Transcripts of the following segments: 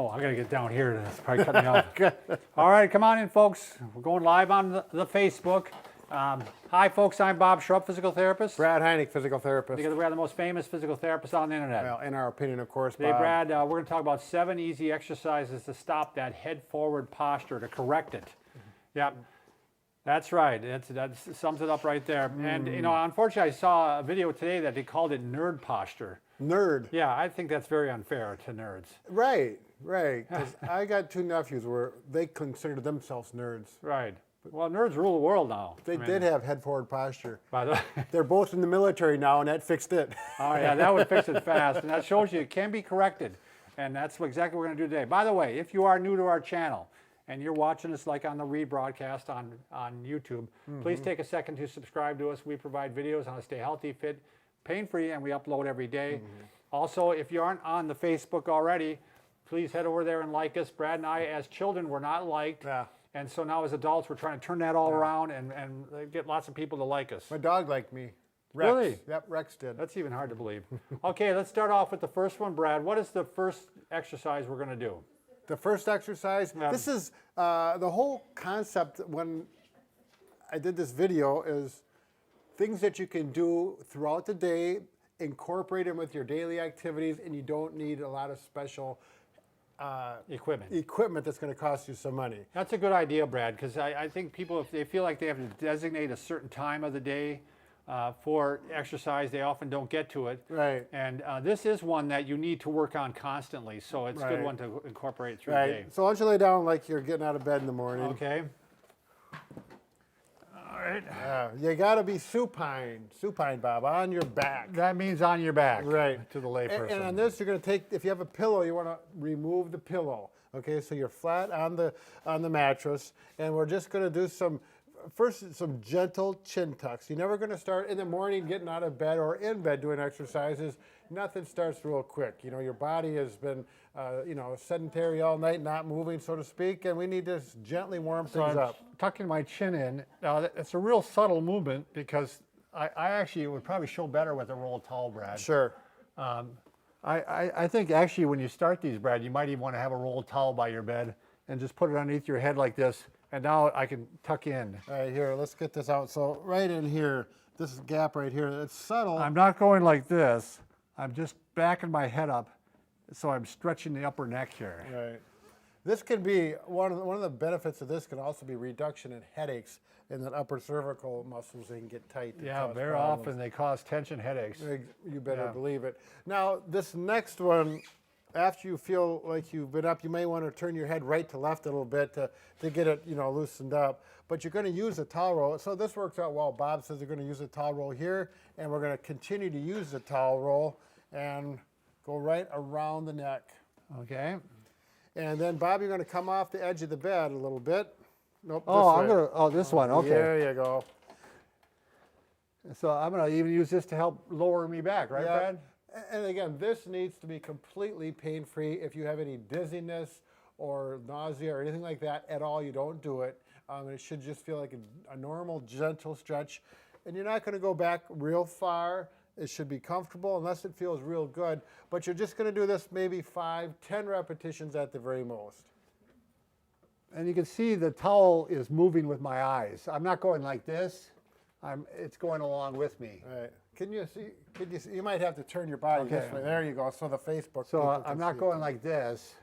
Oh, I got to get down here. It's probably cutting me off. All right, come on in, folks. We're going live on the Facebook. Hi, folks. I'm Bob Schrupp, physical therapist. Brad Heineck, physical therapist. Together, we are the most famous physical therapists on the internet. Well, in our opinion, of course, Today, Bob. Brad, we're going to talk about 7 easy exercises to stop that head-forward posture, to correct it. Yep. That's right. That sums it up right there. And, you know, unfortunately, I saw a video today that they called it nerd posture. Nerd. Yeah, I think that's very unfair to nerds. Right, right. 'Cause I got 2 nephews where they considered themselves nerds. Right. Well, nerds rule the world now. They did have head-forward posture. By the way. They're both in the military now, and that fixed it. Oh, yeah, that would fix it fast. And that shows you it can be corrected. And that's exactly what we're going to do today. By the way, if you are new to our channel and you're watching us like on the rebroadcast on YouTube, please take a second to subscribe to us. We provide videos on how to stay healthy, fit, pain-free, and we upload every day. Also, if you aren't on the Facebook already, please head over there and like us. Brad and I, as children, were not liked. Yeah. And so now as adults, we're trying to turn that all around and get lots of people to like us. My dog liked me. Rex. Really? Yep, Rex did. That's even hard to believe. Okay, let's start off with the first one, Brad. What is the first exercise we're going to do? The first exercise, this is the whole concept when I did this video is things that you can do throughout the day, incorporate them with your daily activities, and you don't need a lot of special equipment that's going to cost you some money. That's a good idea, Brad, because I think people, if they feel like they have to designate a certain time of the day for exercise, they often don't get to it. Right. And this is one that you need to work on constantly, so it's a good one to incorporate through the day. So why don't you lay down like you're getting out of bed in the morning. Okay. All right. You got to be supine, Bob, on your back. That means on your back. Right. To the layperson. And on this, you're going to take, if you have a pillow, you want to remove the pillow. Okay, so you're flat on the mattress, and we're just going to do some gentle chin tucks. You're never going to start in the morning getting out of bed or in bed doing exercises. Nothing starts real quick. You know, your body has been, sedentary all night, not moving, so to speak, and we need to gently warm things up. Tucking my chin in. Now, it's a real subtle movement because I actually, it would probably show better with a roll towel, Brad. Sure. I think actually when you start these, Brad, you might even want to have a roll towel by your bed and just put it underneath your head like this. And now I can tuck in. All right, here, let's get this out. So right in here, this gap right here, it's subtle. I'm not going like this. I'm just backing my head up, so I'm stretching the upper neck here. Right. This can be, one of the benefits of this can also be reduction in headaches in the upper cervical muscles. They can get tight. Yeah, very often they cause tension headaches. You better believe it. Now, this next one, after you feel like you've been up, you may want to turn your head right to left a little bit to get it, loosened up. But you're going to use a towel roll. So this works out well. Bob says they're going to use a towel roll here, and we're going to continue to use the towel roll and go right around the neck. Okay. And then, Bob, you're going to come off the edge of the bed a little bit. Nope. This one. Okay. There you go. So I'm going to even use this to help lower me back, right, Brad? And again, this needs to be completely pain-free. If you have any dizziness or nausea or anything like that at all, you don't do it. It should just feel like a normal, gentle stretch. And you're not going to go back real far. It should be comfortable unless it feels real good. But you're just going to do this maybe 5, 10 repetitions at the very most. And you can see the towel is moving with my eyes. I'm not going like this. It's going along with me. All right. Can you see? You might have to turn your body this way. There you go. So the Facebook. So I'm not going like this.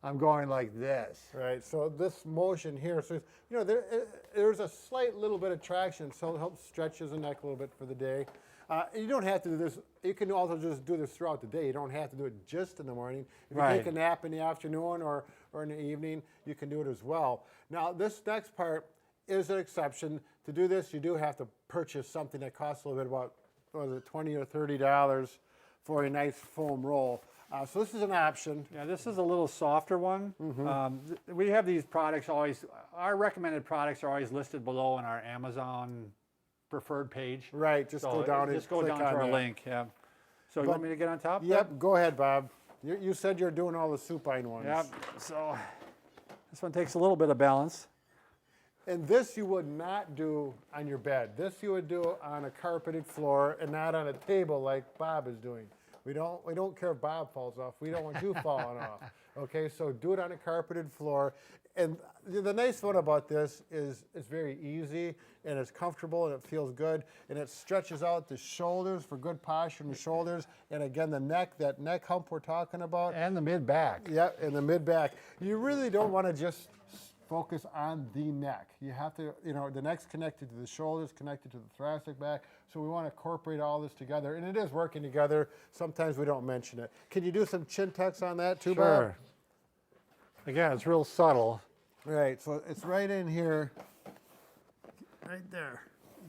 I'm going like this. Right. So this motion here. So there's a slight little bit of traction. So it helps stretches the neck a little bit for the day. You don't have to do this. You can also just do this throughout the day. You don't have to do it just in the morning. If you take a nap in the afternoon or in the evening, you can do it as well. Now, this next part is an exception. To do this, you do have to purchase something that costs a little bit, about $20 or $30 for a nice foam roll. So this is an option. Yeah, this is a little softer one. We have these products always, our recommended products are always listed below on our Amazon preferred page. Right, just go down and click to our link. Yeah. So you want me to get on top? Yep, go ahead, Bob. You said you're doing all the supine ones. Yep. So this one takes a little bit of balance. And this you would not do on your bed. This you would do on a carpeted floor and not on a table like Bob is doing. We don't care if Bob falls off. We don't want you falling off. Okay, so do it on a carpeted floor. And the nice one about this is it's very easy and it's comfortable and it feels good and it stretches out the shoulders for good posture in the shoulders. And again, the neck, that neck hump we're talking about. And the mid back. Yep, and the mid back. You really don't want to just focus on the neck. You have to, the neck's connected to the shoulders, connected to the thoracic back. So we want to incorporate all this together. And it is working together. Sometimes we don't mention it. Can you do some chin tucks on that too, Bob? Sure. Again, it's real subtle. Right, so it's right in here, right there.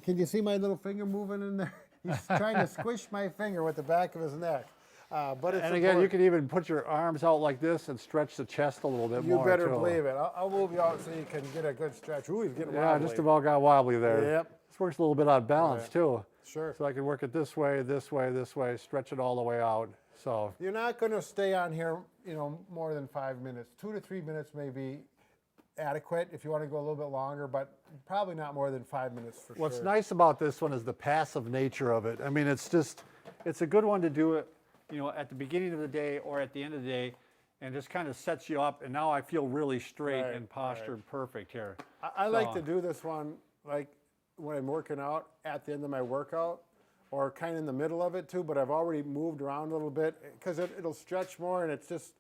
Can you see my little finger moving in there? He's trying to squish my finger with the back of his neck. But it's And again, you can even put your arms out like this and stretch the chest a little bit you more. better too. believe it. I'll move you out so you can get a good stretch. Ooh, he's getting Yeah, wobbly. just about got wobbly there. Yep. This works a little bit on balance too. Sure. So I can work it this way, this way, this way, stretch it all the way out. So You're not going to stay on here, more than 5 minutes. 2 to 3 minutes may be adequate if you want to go a little bit longer, but probably not more than 5 minutes for what's sure. nice about this one is the passive nature of it. I mean, it's a good one to do it, at the beginning of the day or at the end of the day, and just kind of sets you up. And now I feel really straight Right, and postured perfect here. I like So- to do this one like when I'm working out at the end of my workout or kind of in the middle of it too, but I've already moved around a little bit because it'll stretch more and it's just,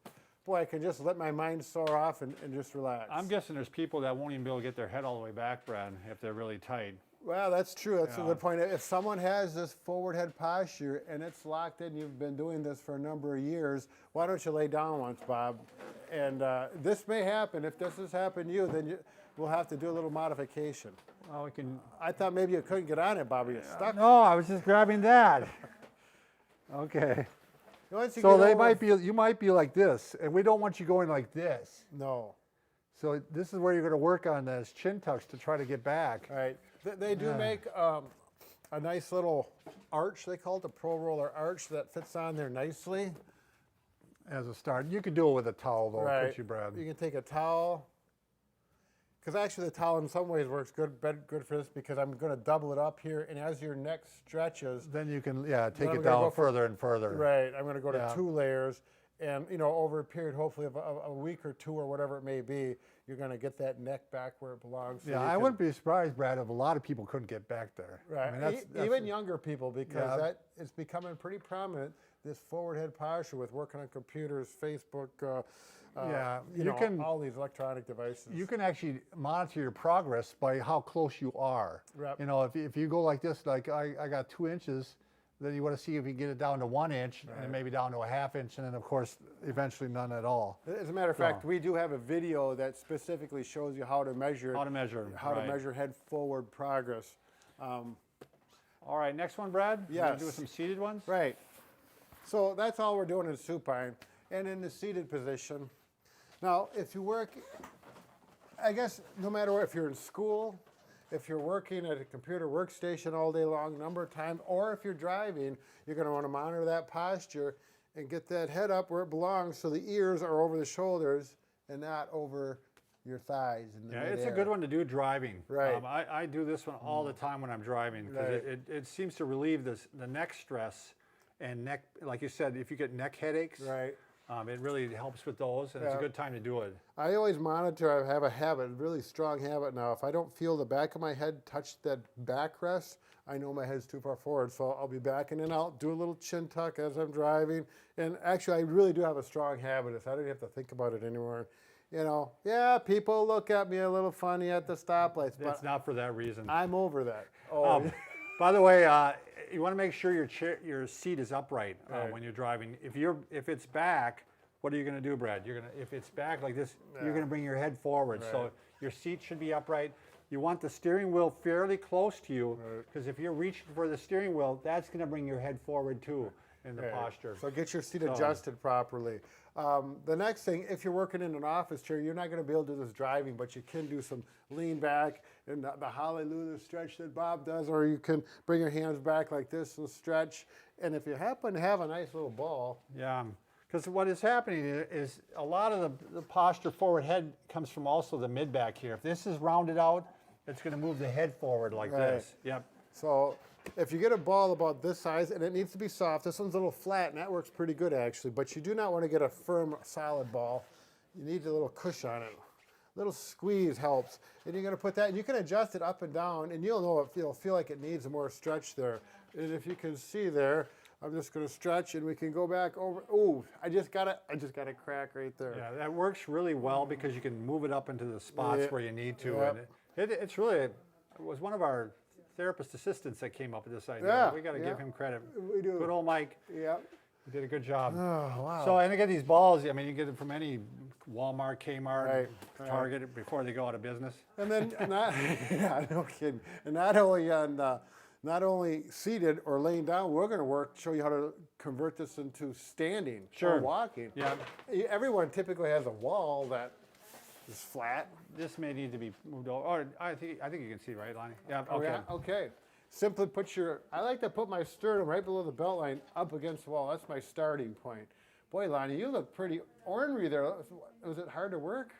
boy, I can just let my mind soar off and just relax. I'm guessing there's people that won't even be able to get their head all the way back, Brad, if they're really tight. Well, that's true. That's a Yeah. good point. If someone has this forward head posture and it's locked in, you've been doing this for a number of years, why don't you lay down once, Bob? And this may happen. If this has happened to you, then we'll have to do a little modification. Well, we can. I thought maybe you couldn't get on it, Bob. Are you stuck? No, I was just grabbing that. Okay. Once you So get they over- you might be like this, and we don't want you going like this. No. So this is where you're going to work on those chin tucks to try to get back. All right. They do make a nice little arch. They call it the Pro Roller Arch that fits on there nicely. As a start. You could do it with a towel, though, Right. could you, Brad? You can take a towel. Because actually the towel in some ways works good for this because I'm going to double it up here. And as your neck stretches, Then you can, take I'm it gonna down go for- further and further. right, I'm going to go to Yeah. 2 layers. And, over a period, hopefully, of a week or 2 or whatever it may be, you're going to get that neck back where it belongs. so Yeah, you I can- wouldn't be surprised, Brad, if a lot of people couldn't get back there. Right. I mean, that's Even younger people, because Yeah. that is becoming pretty prominent. This forward head posture with working on computers, Facebook, Yeah, you can- all these electronic devices. You can actually monitor your progress by how close you are. Right. If you go like this, like I got 2 inches, then you want to see if you can get it down to 1 inch and then maybe down to a ½ inch, and then of course eventually none at all. As a matter of fact, we do have a video that specifically shows you how to measure How to measure, how to right. measure head forward progress. All right, next one, Brad. You wanna Yes. do some seated ones. Right. So that's all we're doing in supine and in the seated position. Now, if you work, I guess no matter what, if you're in school, if you're working at a computer workstation all day long, number of times, or if you're driving, you're going to want to monitor that posture and get that head up where it belongs so the ears are over the shoulders and not over your thighs. In the Yeah, it's a midair. good one to do driving. Right. I do this one all the time when I'm driving because Right. it seems to relieve the neck stress and neck, like you said, if you get neck headaches, Right. It really helps with those, and it's a Yeah. good time to do it. I always monitor. I have a habit, a really strong habit now. If I don't feel the back of my head touch that backrest, I know my head's too far forward. So I'll be backing in out, do a little chin tuck as I'm driving. And actually, I really do have a strong habit. So I don't have to think about it anymore. Yeah, people look at me a little funny at the stoplights, It's but not for that reason. I'm over that. Oh, By the way, you want to make sure your seat is upright when you're driving. If it's back, what are you going to do, Brad? If it's back like this, you're going to bring your head forward. So Right. your seat should be upright. You want the steering wheel fairly close to you, because if you're reaching for the steering wheel, that's going to bring your head forward too in the right. posture. So get your seat adjusted properly. The next thing, if you're working in an office chair, you're not going to be able to do this driving, but you can do some lean back and the hallelujah stretch that Bob does, or you can bring your hands back like this and stretch. And if you happen to have a nice little ball, Yeah, because what is happening is a lot of the posture forward head comes from also the mid back here. If this is rounded out, it's going to move the head forward like Right. this. Yep. so if you get a ball about this size, and it needs to be soft, this one's a little flat, and that works pretty good actually, but you do not want to get a firm, solid ball. you need a little cushion on it. Little squeeze helps. And you're going to put that, and you can adjust it up and down, and you'll know it'll feel like it needs more stretch there. And if you can see there, I'm just going to stretch, and we can go back over. Ooh, I just got a crack right there. Yeah, that works really well because you can move it up into the spots where you need to. Yep. And it's really, it was one of our therapist assistants that came up with this idea. Yeah, We got to give him credit. We do. Good old Mike. Yep. He did a good job. Oh, wow. So, and again, these balls, I mean, you get them from any Walmart, Kmart, Right, Target before they go out of business. And then, yeah, no kidding. And not only seated or laying down, we're going to show you how to convert this into standing or walking. Yeah. Everyone typically has a wall that is flat. This may need to be moved over. Or I think you can see, right, Lonnie? Yeah. Oh, Okay. yeah? Okay. Simply I like to put my sternum right below the belt line up against the wall. That's my starting point. Boy, Lonnie, you look pretty ornery there. Was it hard to work?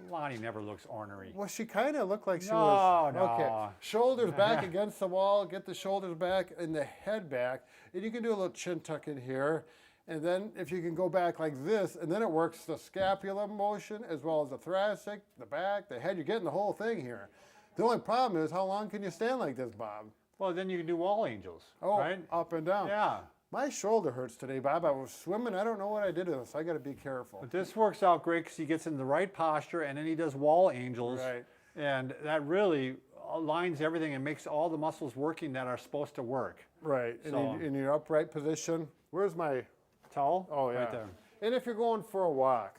Lonnie never looks ornery. Well, she kind of looked like she was. No. Okay. Shoulders back against the wall. Get the shoulders back and the head back. And you can do a little chin tuck in here. And then if you can go back like this, and then it works the scapula motion as well as the thoracic, the back, the head. You're getting the whole thing here. The only problem is how long can you stand like this, Bob? Well, then you can do wall angels, Oh, right? up and down. Yeah. My shoulder hurts today, Bob. I was swimming. I don't know what I did to this. I got to be careful. But this works out great because he gets in the right posture, and then he does wall angels. Right. And that really aligns everything and makes all the muscles working that are supposed to work. Right. So- In your upright position. Where's my... Towel? Oh, yeah. Right there. And if you're going for a walk,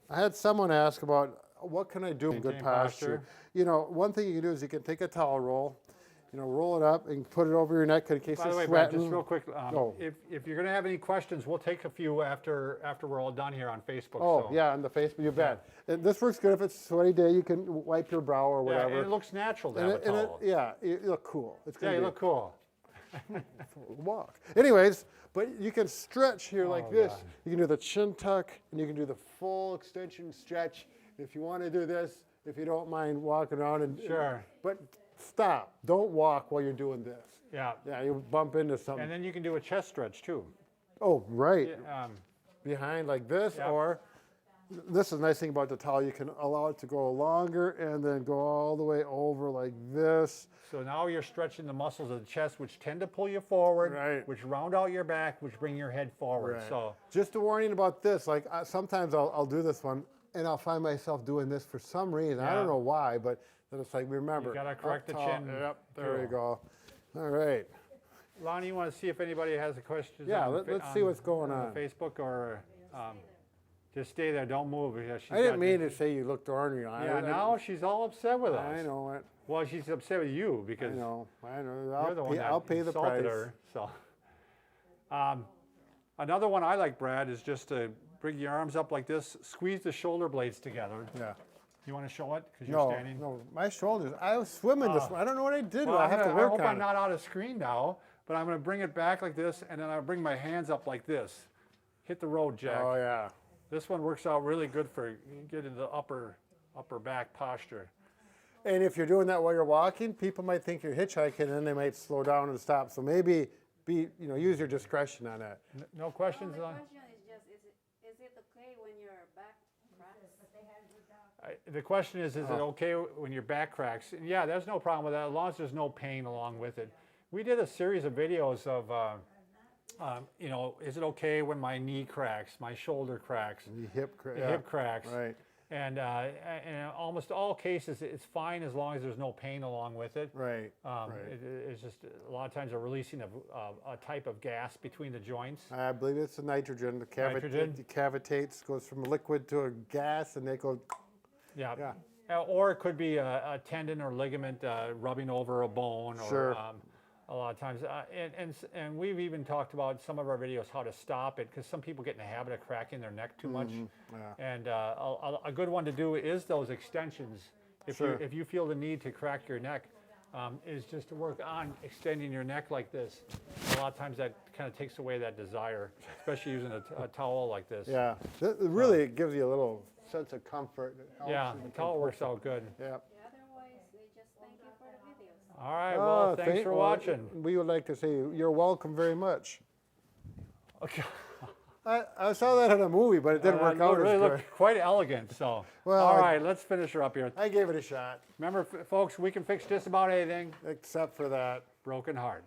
I had someone ask about what can I do in good Maintain posture. posture. You know, one thing you can do is you can take a towel roll, roll it up and put it over your neck in case By the you're way, Brad, sweating. just real quick, Oh. if you're going to have any questions, we'll take a few after we're all done here on Facebook. Oh, so. yeah, on the Facebook, you bet. And this works good if it's a sweaty day. You can wipe your brow or Yeah, whatever. and it looks natural to And have a towel. you look cool. It's Yeah, gonna you be look cool. walk. Anyways, but you can stretch here like Oh, this. God. You can do the chin tuck, and you can do the full extension stretch. If you want to do this, if you don't mind walking around and Sure. but stop. Don't walk while you're doing this. Yeah. Yeah, you bump into something. And then you can do a chest stretch too. Oh, right. Yeah, Behind like this, Yep. or this is the nice thing about the towel. You can allow it to go longer and then go all the way over like this. So now you're stretching the muscles of the chest, which tend to pull you forward, Right. which round out your back, which bring your head forward. Right. So Just a warning about this, like sometimes I'll do this one and I'll find myself doing this for some reason. I Yeah. don't know why, but then it's like, remember. You gotta correct up the tall. chin, Yep, there too. you go. All right. Lonnie, you want to see if anybody has a question? Yeah, let's see what's going on. Facebook or just stay there, don't move. Because she's I didn't got mean to say you looked ornery. Yeah, now she's all upset with us. I know it. Well, she's upset with you because I know. you're the one that I'll pay the insulted price. her. So, another one I like, Brad, is just to bring your arms up like this, squeeze the shoulder blades together. Yeah. You want to show it because you're No, standing? no, my shoulders. I was swimming this one. I don't know what I did. Well, I have to I work hope on I'm it. not out of screen now, but I'm going to bring it back like this, and then I'll bring my hands up like this. Hit the road, Jack. Oh yeah. This one works out really good for getting the upper back posture. And if you're doing that while you're walking, people might think you're hitchhiking, and then they might slow down and stop. So maybe use your discretion on that. No questions The on? question is just, is it okay when your back cracks? The question is it okay when your back cracks? And yeah, there's no problem with that as long as there's no pain along with it. We did a series of videos of, is it okay when my knee cracks, my shoulder cracks, The hip, the hip cracks? Right. And in almost all cases, it's fine as long as there's no pain along with it. Right. It's just a lot of times a releasing of a type of gas between the joints. I believe it's the nitrogen. The Nitrogen? It cavitates, goes from liquid to a gas, and they go. Yeah. Yeah. Or it could be a tendon or ligament rubbing over a bone. Or, Sure. a lot of times. And we've even talked about some of our videos how to stop it because some people get in the habit of cracking their neck too much. Yeah. And a good one to do is those extensions. Sure. If you feel the need to crack your neck, is just to work on extending your neck like this. A lot of times that kind of takes away that desire, especially using a towel like this. Yeah. It really gives you a little sense of comfort. It helps Yeah, you the towel works out good. Yeah. Otherwise, they just thank you for the videos. All right, well, thanks for watching. We would like to say you're welcome very much. Okay. I saw that in a movie, but it didn't work out really as good. looked quite elegant. So, Well, all right, let's finish her up here. I gave it a shot, Remember, folks, we can fix just about anything. except for that. Broken heart,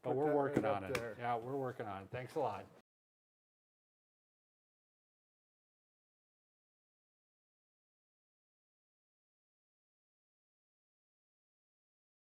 but Put we're that working right on up it. there. Yeah, we're working on it. Thanks a lot.